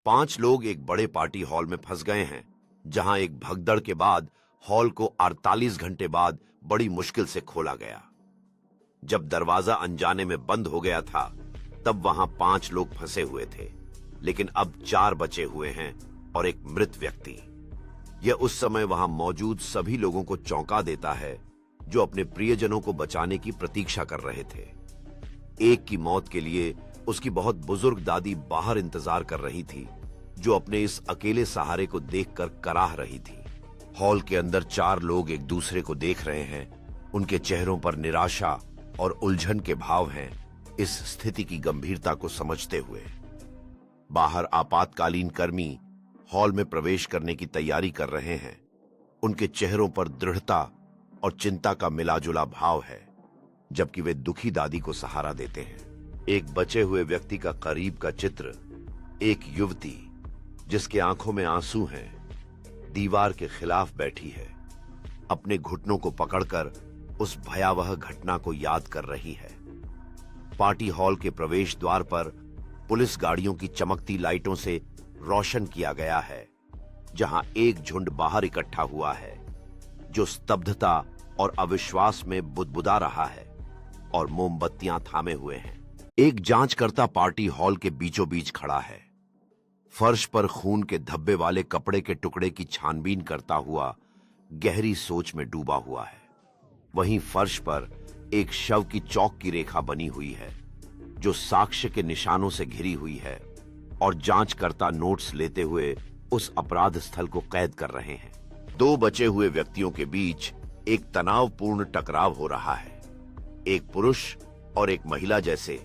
5 लोग एक बड़े पार्टी हॉल में फंस गए हैं, जहां एक भगदड़ के बाद हॉल को 48 घंटे बाद बड़ी मुश्किल से खोला गया। जब दरवाजा अनजाने में बंद हो गया था, तब वहां 5 लोग फंसे हुए थे, लेकिन अब 4 बचे हुए हैं और एक मृत व्यक्ति। यह उस समय वहां मौजूद सभी लोगों को चौंका देता है, जो अपने प्रियजनों को बचाने की प्रतीक्षा कर रहे थे। एक की मौत के लिए उसकी बहुत बुजुर्ग दादी बाहर इंतजार कर रही थी, जो अपने इस अकेले सहारे को देखकर कराह रही थी। हॉल के अंदर 4 लोग एक दूसरे को देख रहे हैं। उनके चेहरों पर निराशा और उलझन के भाव हैं, इस स्थिति की गंभीरता को समझते हुए। बाहर आपातकालीन कर्मी हॉल में प्रवेश करने की तैयारी कर रहे हैं। उनके चेहरों पर दृढ़ता और चिंता का मिलाजुला भाव है, जबकि वे दुखी दादी को सहारा देते हैं। एक बचे हुए व्यक्ति का करीब का चित्र, एक युवती जिसके आंखों में आंसू हैं, दीवार के खिलाफ बैठी है, अपने घुटनों को पकड़कर उस भयावह घटना को याद कर रही है। पार्टी हॉल के प्रवेश द्वार पर पुलिस गाड़ियों की चमकती लाइटों से रोशन किया गया है, जहां एक झुंड बाहर इकट्ठा हुआ है, जो स्तब्धता और अविश्वास में बुदबुदा रहा है और मोमबत्तियां थामे हुए हैं। एक जांचकर्ता पार्टी हॉल के बीचों बीच खड़ा है, फर्श पर खून के धब्बे वाले कपड़े के टुकड़े की छानबीन करता हुआ गहरी सोच में डूबा हुआ है। वहीं फर्श पर एक शव की चौक की रेखा बनी हुई है, जो साक्ष्य के निशानों से घिरी हुई है, और जांचकर्ता नोट्स लेते हुए उस अपराध स्थल को कैद कर रहे हैं। 2 बचे हुए व्यक्तियों के बीच एक तनावपूर्ण टकराव हो रहा है। एक पुरुष और एक महिला जैसे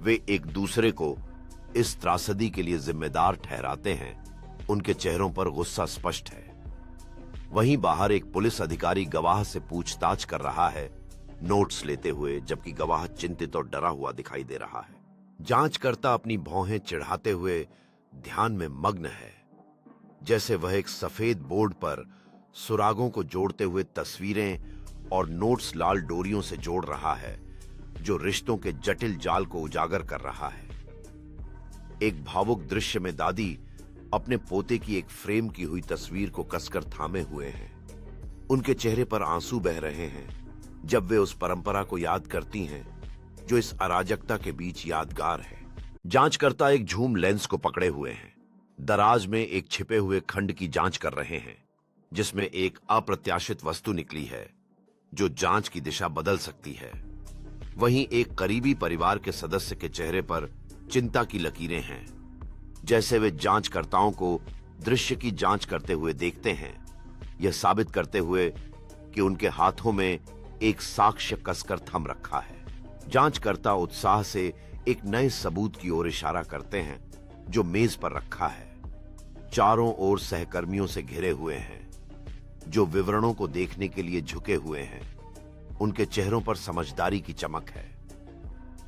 वे एक दूसरे को इस त्रासदी के लिए जिम्मेदार ठहराते हैं। उनके चेहरों पर गुस्सा स्पष्ट है। वहीं बाहर एक पुलिस अधिकारी गवाह से पूछताछ कर रहा है, नोट्स लेते हुए, जबकि गवाह चिंतित और डरा हुआ दिखाई दे रहा है। जांचकर्ता अपनी भौहें चिढ़ाते हुए ध्यान में मग्न है, जैसे वह एक सफेद बोर्ड पर सुरागों को जोड़ते हुए तस्वीरें और नोट्स लाल डोरियों से जोड़ रहा है, जो रिश्तों के जटिल जाल को उजागर कर रहा है। एक भावुक दृश्य में दादी अपने पोते की एक फ्रेम की हुई तस्वीर को कसकर थामे हुए हैं। उनके चेहरे पर आंसू बह रहे हैं, जब वे उस परंपरा को याद करती हैं जो इस अराजकता के बीच यादगार है। जांचकर्ता एक झूम लेंस को पकड़े हुए हैं, दराज में एक छिपे हुए खंड की जांच कर रहे हैं, जिसमें एक अप्रत्याशित वस्तु निकली है, जो जांच की दिशा बदल सकती है। वहीं एक करीबी परिवार के सदस्य के चेहरे पर चिंता की लकीरें हैं, जैसे वे जांचकर्ताओं को दृश्य की जांच करते हुए देखते हैं, यह साबित करते हुए कि उनके हाथों में एक साक्ष्य कसकर थम रखा है। जांचकर्ता उत्साह से एक नए सबूत की ओर इशारा करते हैं, जो मेज पर रखा है। चारों ओर सहकर्मियों से घिरे हुए हैं, जो विवरणों को देखने के लिए झुके हुए हैं। उनके चेहरों पर समझदारी की चमक है।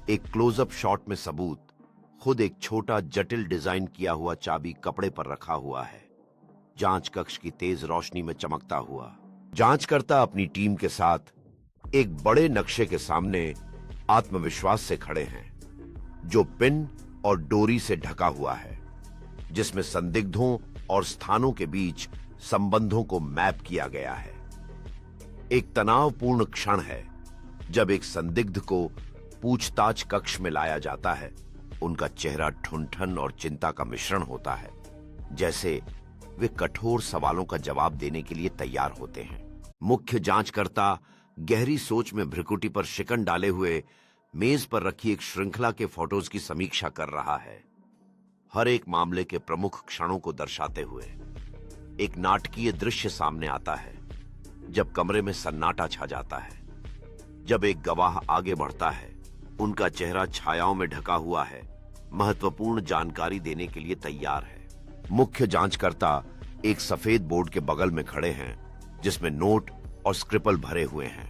एक क्लोजअप शॉट में सबूत खुद एक छोटा जटिल डिजाइन किया हुआ चाबी कपड़े पर रखा हुआ है, जांच कक्ष की तेज रोशनी में चमकता हुआ। जांचकर्ता अपनी टीम के साथ एक बड़े नक्शे के सामने आत्मविश्वास से खड़े हैं, जो पिन और डोरी से ढका हुआ है, जिसमें संदिग्धों और स्थानों के बीच संबंधों को मैप किया गया है। एक तनावपूर्ण क्षण है जब एक संदिग्ध को पूछताछ कक्ष में लाया जाता है। उनका चेहरा ठुनठन और चिंता का मिश्रण होता है, जैसे वे कठोर सवालों का जवाब देने के लिए तैयार होते हैं। मुख्य जांचकर्ता गहरी सोच में भ्रिकुटी पर शिकन डाले हुए मेज पर रखी एक श्रृंखला के फोटोज की समीक्षा कर रहा है, हर एक मामले के प्रमुख क्षणों को दर्शाते हुए। एक नाटकीय दृश्य सामने आता है जब कमरे में सन्नाटा छा जाता है। जब एक गवाह आगे बढ़ता है, उनका चेहरा छायाओं में ढका हुआ है, महत्वपूर्ण जानकारी देने के लिए तैयार है। मुख्य जांचकर्ता एक सफेद बोर्ड के बगल में खड़े हैं, जिसमें नोट और स्क्रिपल भरे हुए हैं।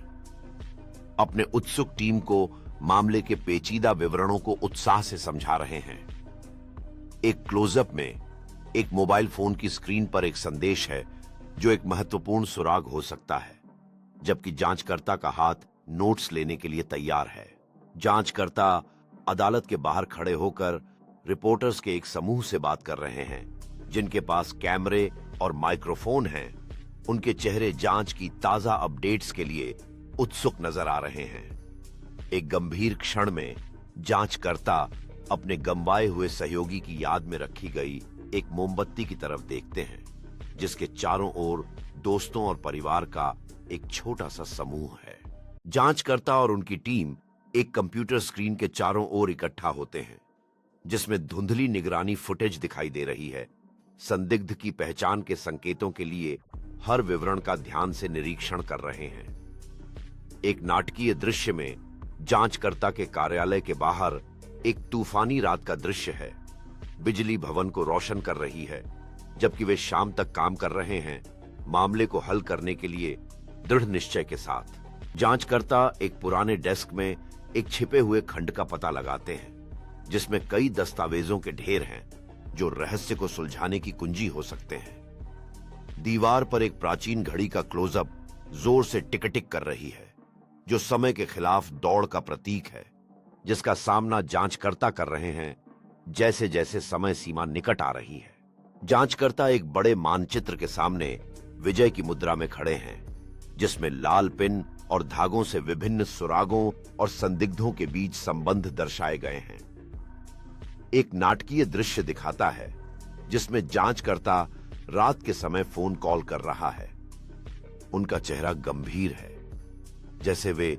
अपने उत्सुक टीम को मामले के पेचीदा विवरणों को उत्साह से समझा रहे हैं। एक क्लोजअप में एक मोबाइल फोन की स्क्रीन पर एक संदेश है, जो एक महत्वपूर्ण सुराग हो सकता है, जबकि जांचकर्ता का हाथ नोट्स लेने के लिए तैयार है। जांचकर्ता अदालत के बाहर खड़े होकर रिपोर्टर्स के एक समूह से बात कर रहे हैं जिनके पास कैमरे और माइक्रोफोन हैं। उनके चेहरे जांच की ताजा अपडेट्स के लिए उत्सुक नजर आ रहे हैं। एक गंभीर क्षण में जांचकर्ता अपने गंवाए हुए सहयोगी की याद में रखी गई एक मोमबत्ती की तरफ देखते हैं जिसके चारों ओर दोस्तों और परिवार का एक छोटा सा समूह है। जांचकर्ता और उनकी टीम एक कंप्यूटर स्क्रीन के चारों ओर इकट्ठा होते हैं जिसमें धुंधली निगरानी फुटेज दिखाई दे रही है। संदिग्ध की पहचान के संकेतों के लिए हर विवरण का ध्यान से निरीक्षण कर रहे हैं। एक नाटकीय दृश्य में जांचकर्ता के कार्यालय के बाहर एक तूफानी रात का दृश्य है। बिजली भवन को रोशन कर रही है जबकि वे शाम तक काम कर रहे हैं, मामले को हल करने के लिए दृढ़ निश्चय के साथ। जांचकर्ता एक पुराने डेस्क में एक छिपे हुए खंड का पता लगाते हैं जिसमें कई दस्तावेजों के ढेर हैं जो रहस्य को सुलझाने की कुंजी हो सकते हैं। दीवार पर एक प्राचीन घड़ी का क्लोजअप जोर से टिक टिक कर रही है जो समय के खिलाफ दौड़ का प्रतीक है जिसका सामना जांचकर्ता कर रहे हैं जैसे जैसे समय सीमा निकट आ रही है। जांचकर्ता एक बड़े मानचित्र के सामने विजय की मुद्रा में खड़े हैं जिसमें लाल पिन और धागों से विभिन्न सुरागों और संदिग्धों के बीच संबंध दर्शाए गए हैं। एक नाटकीय दृश्य दिखाता है जिसमें जांचकर्ता रात के समय फोन कॉल कर रहा है। उनका चेहरा गंभीर है जैसे वे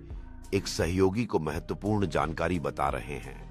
एक सहयोगी को महत्वपूर्ण जानकारी बता रहे हैं।